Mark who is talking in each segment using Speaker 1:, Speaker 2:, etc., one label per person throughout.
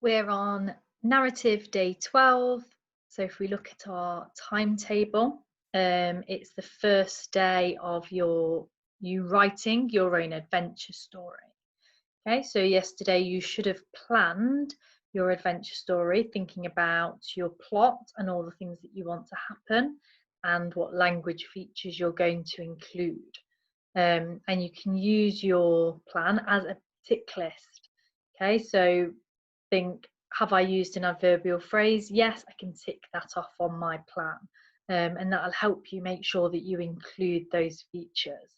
Speaker 1: We're on narrative day 12. So if we look at our timetable, it's the first day of you writing your own adventure story. Okay, so yesterday you should have planned your adventure story, thinking about your plot and all the things that you want to happen and what language features you're going to include. And you can use your plan as a tick list. Okay, so think, have I used an adverbial phrase? Yes, I can tick that off on my plan. And that'll help you make sure that you include those features.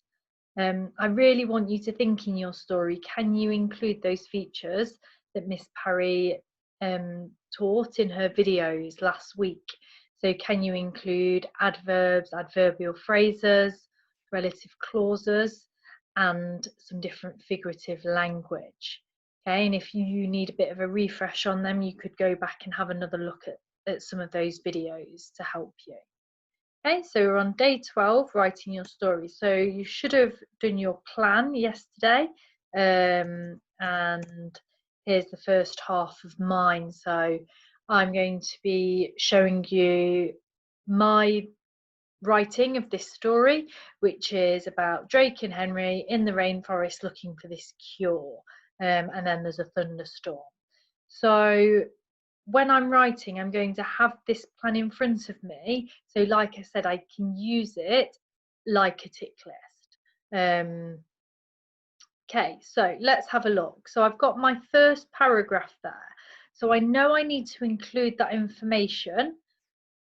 Speaker 1: I really want you to think in your story, can you include those features that Miss Parry taught in her videos last week? So can you include adverbs, adverbial phrases, relative clauses, and some different figurative language? Okay, and if you need a bit of a refresh on them, you could go back and have another look at some of those videos to help you. Okay, so we're on day 12, writing your story. So you should have done your plan yesterday, and here's the first half of mine. So I'm going to be showing you my writing of this story, which is about Drake and Henry in the rainforest looking for this cure, and then there's a thunderstorm. So when I'm writing, I'm going to have this plan in front of me. So like I said, I can use it like a tick list. Okay, so let's have a look. So I've got my first paragraph there. So I know I need to include that information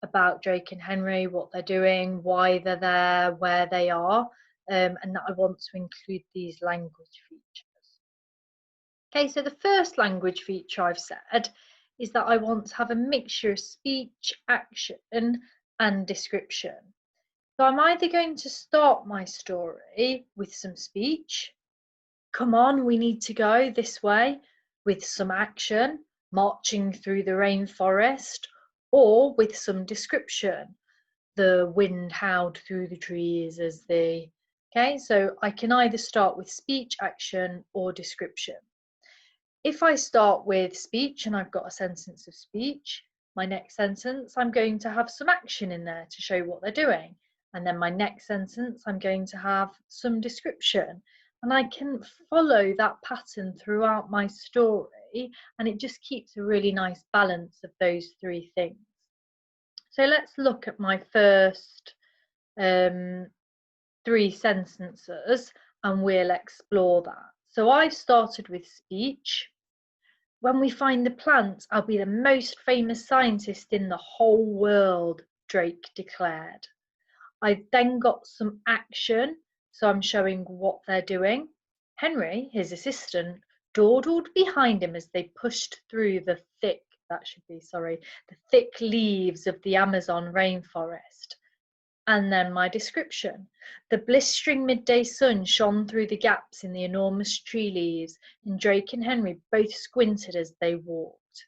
Speaker 1: about Drake and Henry, what they're doing, why they're there, where they are, and that I want to include these language features. Okay, so the first language feature I've said is that I want to have a mixture of speech, action, and description. So I'm either going to start my story with some speech, come on, we need to go this way, with some action, marching through the rainforest, or with some description, the wind howled through the trees as they. Okay, so I can either start with speech, action, or description. If I start with speech and I've got a sentence of speech, my next sentence, I'm going to have some action in there to show what they're doing. And then my next sentence, I'm going to have some description. And I can follow that pattern throughout my story, and it just keeps a really nice balance of those three things. So let's look at my first three sentences and we'll explore that. So I've started with speech. When we find the plant, I'll be the most famous scientist in the whole world, Drake declared. I've then got some action, so I'm showing what they're doing. Henry, his assistant, dawdled behind him as they pushed through the thick leaves of the Amazon rainforest. And then my description. The blistering midday sun shone through the gaps in the enormous tree leaves, and Drake and Henry both squinted as they walked.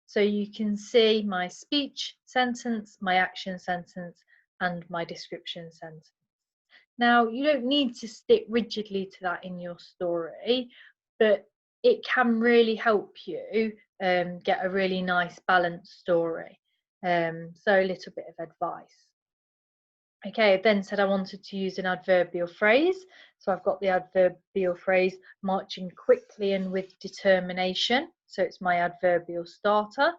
Speaker 1: So you can see my speech sentence, my action sentence, and my description sentence. Now, you don't need to stick rigidly to that in your story, but it can really help you get a really nice balanced story. So a little bit of advice. Okay, I then said I wanted to use an adverbial phrase. So I've got the adverbial phrase marching quickly and with determination. So it's my adverbial starter.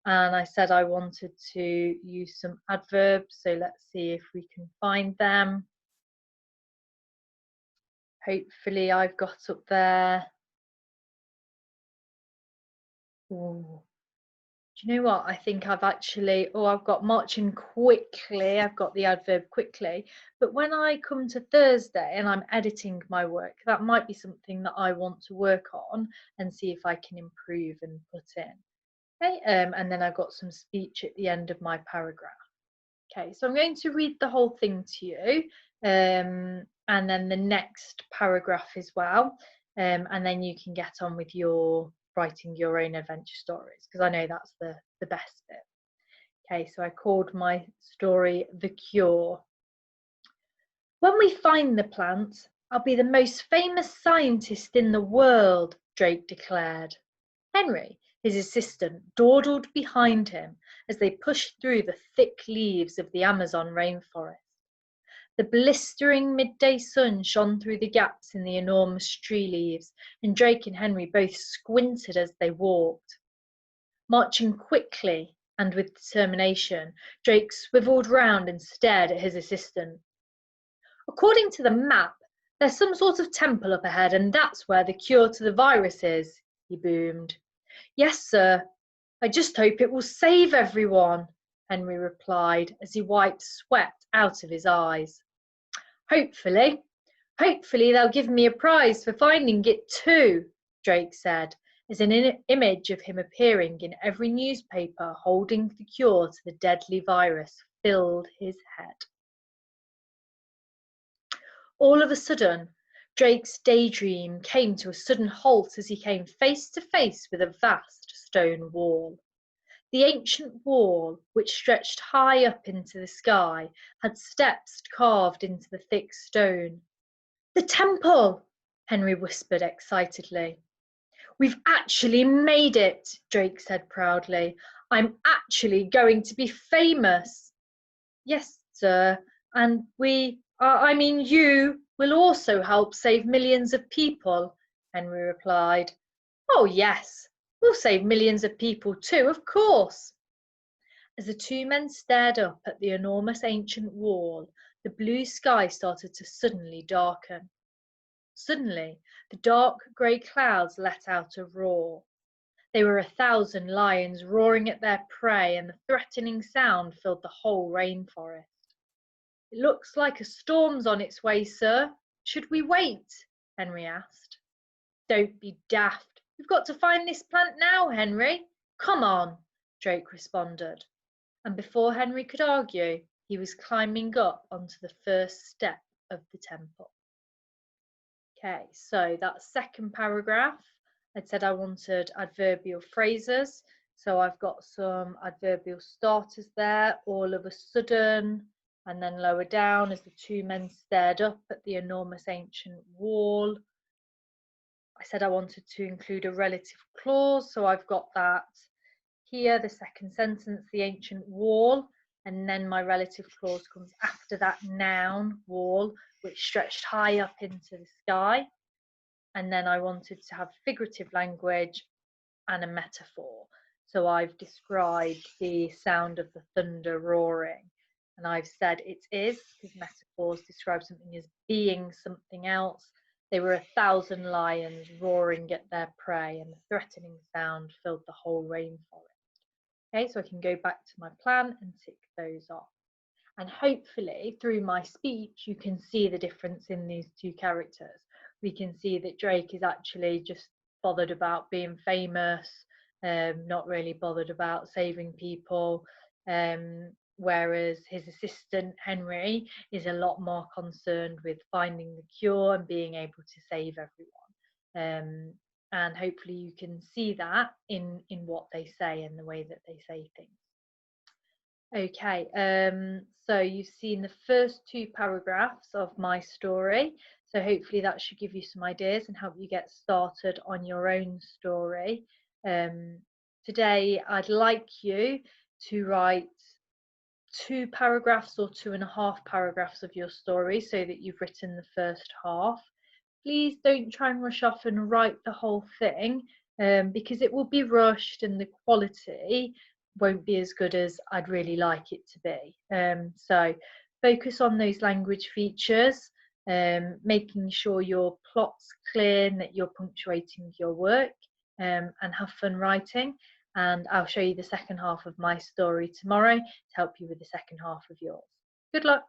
Speaker 1: And I said I wanted to use some adverbs. So let's see if we can find them. Hopefully I've got up there. Ooh. Do you know what? I think I've got marching quickly. I've got the adverb quickly. But when I come to Thursday and I'm editing my work, that might be something that I want to work on and see if I can improve and put in. Okay, and then I've got some speech at the end of my paragraph. Okay, so I'm going to read the whole thing to you, and then the next paragraph as well, and then you can get on with your writing your own adventure stories, because I know that's the best bit. Okay, so I called my story The Cure. When we find the plant, I'll be the most famous scientist in the world, Drake declared. Henry, his assistant, dawdled behind him as they pushed through the thick leaves of the Amazon rainforest. The blistering midday sun shone through the gaps in the enormous tree leaves, and Drake and Henry both squinted as they walked. Marching quickly and with determination, Drake swiveled round and stared at his assistant. According to the map, there's some sort of temple up ahead, and that's where the cure to the virus is, he boomed. Yes, sir. I just hope it will save everyone, Henry replied as he wiped sweat out of his eyes. Hopefully they'll give me a prize for finding it too, Drake said, as an image of him appearing in every newspaper holding the cure to the deadly virus filled his head. All of a sudden, Drake's daydream came to a sudden halt as he came face to face with a vast stone wall. The ancient wall, which stretched high up into the sky, had steps carved into the thick stone. The temple! Henry whispered excitedly. We've actually made it, Drake said proudly. I'm actually going to be famous. Yes, sir, and you will also help save millions of people, Henry replied. Oh, yes, we'll save millions of people too, of course. As the two men stared up at the enormous ancient wall, the blue sky started to suddenly darken. Suddenly, the dark grey clouds let out a roar. They were 1,000 lions roaring at their prey, and the threatening sound filled the whole rainforest. It looks like a storm's on its way, sir. Should we wait? Henry asked. Don't be daft. We've got to find this plant now, Henry. Come on, Drake responded. And before Henry could argue, he was climbing up onto the first step of the temple. Okay, so that second paragraph, I said I wanted adverbial phrases. So I've got some adverbial starters there, all of a sudden, and then lower down as the two men stared up at the enormous ancient wall. I said I wanted to include a relative clause, so I've got that here, the second sentence, the ancient wall, and then my relative clause comes after that noun, wall, which stretched high up into the sky. And then I wanted to have figurative language and a metaphor. So I've described the sound of the thunder roaring, and I've said it is, because metaphors describe something as being something else. They were 1,000 lions roaring at their prey, and the threatening sound filled the whole rainforest. Okay, so I can go back to my plan and tick those off. And hopefully through my speech, you can see the difference in these two characters. We can see that Drake is actually just bothered about being famous, not really bothered about saving people, whereas his assistant Henry is a lot more concerned with finding the cure and being able to save everyone. And hopefully you can see that in what they say and the way that they say things. Okay, so you've seen the first two paragraphs of my story, so hopefully that should give you some ideas and help you get started on your own story. Today I'd like you to write 2 paragraphs or 2.5 paragraphs of your story so that you've written the first half. Please don't try and rush off and write the whole thing, because it will be rushed and the quality won't be as good as I'd really like it to be. So focus on those language features, making sure your plot's clear and that you're punctuating your work, and have fun writing. And I'll show you the second half of my story tomorrow to help you with the second half of yours. Good luck.